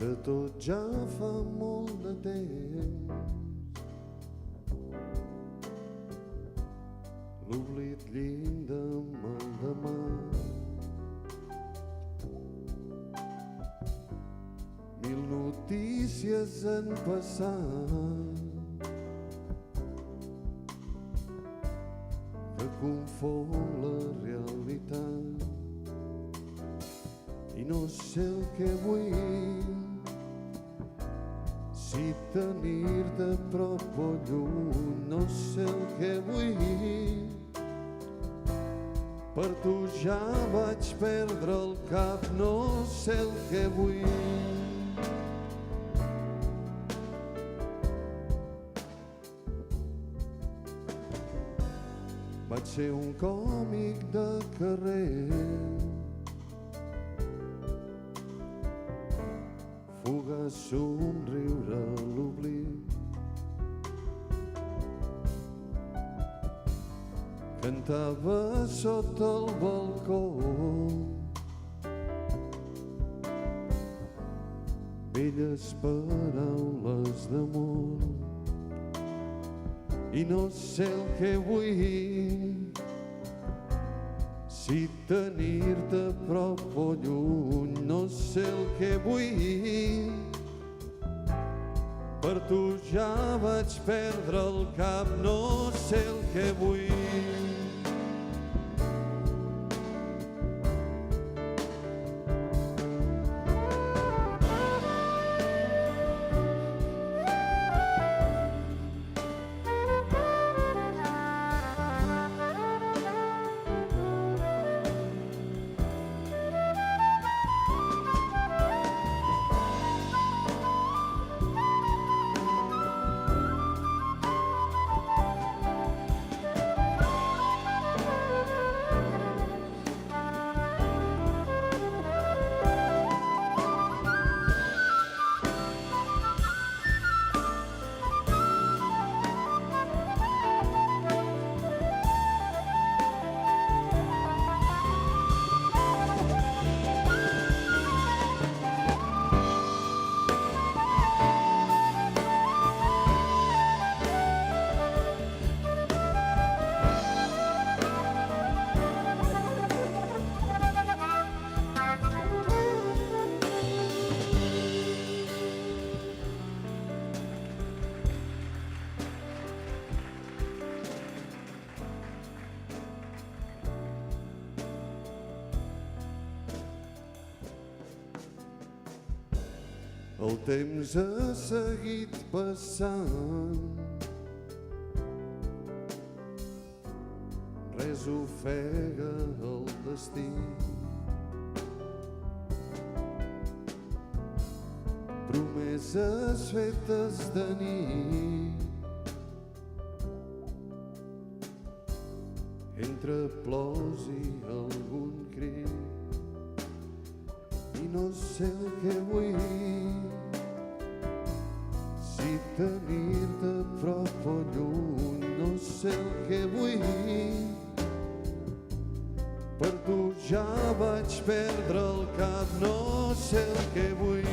De tot ja fa molt de temps, l'oblit llinda amb el demà. Mil notícies han passat que confon la realitat i no sé el que vull, si tenir-te a prop o lluny. No sé el que vull, per tu ja vaig perdre el cap. No sé el que vull. Vaig ser un còmic de carrer, fugaç somriure a l'oblit. Cantava sota el balcó belles paraules d'amor. I no sé el que vull, si tenir-te a prop o lluny. No sé el que vull, per tu ja vaig perdre el cap. No sé el que vull. El temps ha seguit passant, res ofega el destí. Promeses fetes de nit, entre plors i algun crit. I no sé el que vull, si tenir-te a prop o lluny. No sé el que vull, per tu ja vaig perdre el cap. No sé el que vull.